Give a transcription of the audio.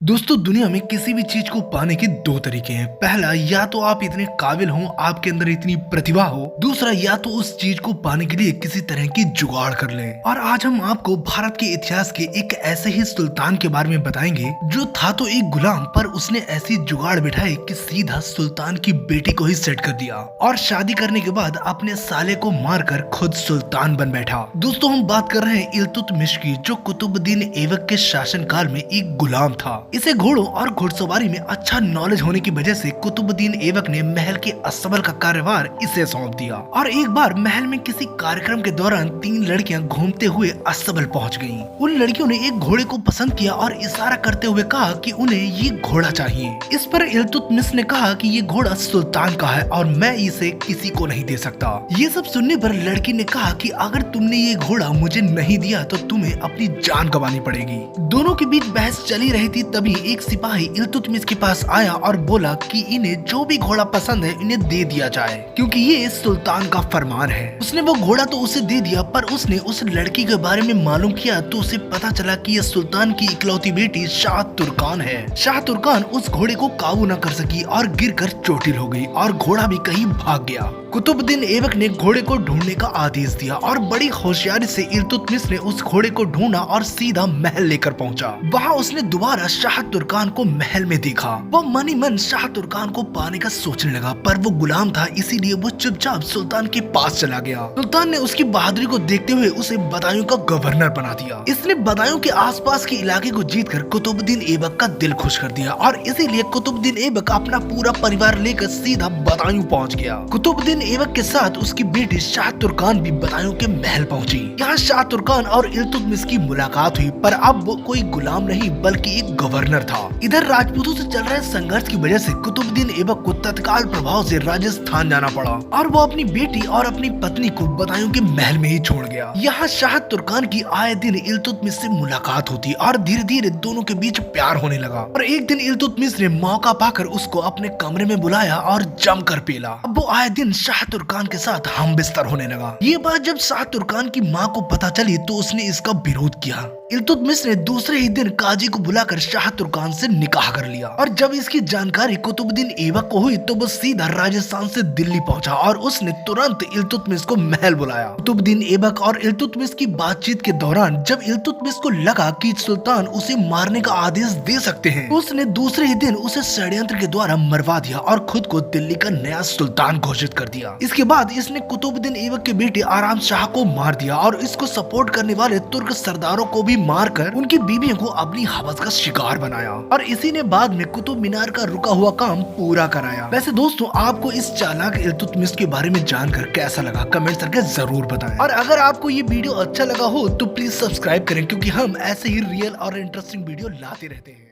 दोस्तों दुनिया में किसी भी चीज को पाने के दो तरीके हैं। पहला, या तो आप इतने काबिल हो, आपके अंदर इतनी प्रतिभा हो। दूसरा, या तो उस चीज को पाने के लिए किसी तरह की जुगाड़ कर लें। और आज हम आपको भारत के इतिहास के एक ऐसे ही सुल्तान के बारे में बताएंगे जो था तो एक गुलाम, पर उसने ऐसी जुगाड़ बिठाई कि सीधा सुल्तान की बेटी को ही सेट कर दिया और शादी करने के बाद अपने साले को मारकर खुद सुल्तान बन बैठा। दोस्तों हम बात कर रहे हैं इल्तुतमिश की, जो कुतुबुद्दीन ऐबक के शासन काल में एक गुलाम था। इसे घोड़ों और घुड़सवारी में अच्छा नॉलेज होने की वजह से कुतुबुद्दीन ऐबक ने महल के अस्तबल का कार्यभार इसे सौंप दिया। और एक बार महल में किसी कार्यक्रम के दौरान 3 लड़कियां घूमते हुए अस्तबल पहुंच गईं। उन लड़कियों ने एक घोड़े को पसंद किया और इशारा करते हुए कहा कि उन्हें ये घोड़ा चाहिए। इस पर इल्तुतमिश ने कहा कि ये घोड़ा सुल्तान का है और मैं इसे किसी को नहीं दे सकता। ये सब सुनने पर लड़की ने कहा कि अगर तुमने ये घोड़ा मुझे नहीं दिया तो तुम्हें अपनी जान गंवानी पड़ेगी। दोनों के बीच बहस चली रही थी, तभी एक सिपाही इल्तुतमिश के पास आया और बोला कि इन्हें जो भी घोड़ा पसंद है इन्हें दे दिया जाए, क्योंकि ये सुल्तान का फरमान है। उसने वो घोड़ा तो उसे दे दिया, पर उसने उस लड़की के बारे में मालूम किया तो उसे पता चला कि ये सुल्तान की इकलौती बेटी शाह तुर्कान है। शाह तुर्कान उस घोड़े को काबू न कर सकी और गिरकर चोटिल हो गई और घोड़ा भी कहीं भाग गया। कुतुबुद्दीन ऐबक ने घोड़े को ढूंढने का आदेश दिया और बड़ी होशियारी से इल्तुतमिश ने उस घोड़े को ढूंढा और सीधा महल लेकर पहुंचा। वहां उसने दोबारा शाह तुर्कान को महल में देखा। वो मन ही मन शाह तुर्कान को पाने का सोचने लगा, पर वो गुलाम था, इसीलिए वो चुपचाप सुल्तान के पास चला गया। सुल्तान ने उसकी बहादुरी को देखते हुए उसे बदायूं का गवर्नर बना दिया। इसने बदायूं के आसपास के इलाके को जीतकर कुतुबुद्दीन ऐबक का दिल खुश कर दिया और इसीलिए कुतुबुद्दीन ऐबक अपना पूरा परिवार लेकर सीधा बदायूं पहुंच गया। कुतुबुद्दीन ऐबक के साथ उसकी बेटी शाह तुर्कान भी बदायूं के महल पहुंची। यहाँ शाह तुर्कान और इल्तुतमिश की मुलाकात हुई, पर अब वो कोई गुलाम नहीं बल्कि एक गवर्नर था। इधर राजपूतों से चल रहे संघर्ष की वजह से कुतुबुद्दीन ऐबक को तत्काल प्रभाव से राजस्थान जाना पड़ा और वो अपनी बेटी और अपनी पत्नी को बदायूं के महल में ही छोड़ गया। यहाँ शाह तुर्कान की आए दिन इल्तुतमिश से मुलाकात होती और धीरे धीरे दोनों के बीच प्यार होने लगा। और एक दिन इल्तुतमिश ने मौका पाकर उसको अपने कमरे में बुलाया और जमकर पेला। अब वो आए दिन शाह तुर्कान के साथ हम बिस्तर होने लगा। ये बात जब शाह तुर्कान की माँ को पता चली तो उसने इसका विरोध किया। इल्तुतमिश ने दूसरे ही दिन काजी को बुलाकर शाह तुर्कान से निकाह कर लिया और जब इसकी जानकारी कुतुबुद्दीन ऐबक को हुई तो वो सीधा राजस्थान से दिल्ली पहुंचा और उसने तुरंत इल्तुतमिश को महल बुलाया। कुतुबुद्दीन ऐबक और इल्तुतमिश की बातचीत के दौरान जब इल्तुतमिश को लगा कि सुल्तान उसे मारने का आदेश दे सकते हैं, उसने दूसरे ही दिन उसे षड्यंत्र के द्वारा मरवा दिया और खुद को दिल्ली का नया सुल्तान घोषित कर दिया। इसके बाद इसने कुतुबुद्दीन ऐबक के बेटे आराम शाह को मार दिया और इसको सपोर्ट करने वाले तुर्क सरदारों को भी मारकर उनकी बीवियों को अपनी हवस का शिकार बनाया और इसी ने बाद में कुतुब मीनार का रुका हुआ काम पूरा कराया। वैसे दोस्तों आपको इस चालाक इल्तुतमिश के बारे में जानकर कैसा लगा कमेंट करके जरूर बताएं। और अगर आपको ये वीडियो अच्छा लगा हो तो प्लीज सब्सक्राइब करें, क्योंकि हम ऐसे ही रियल और इंटरेस्टिंग वीडियो लाते रहते हैं।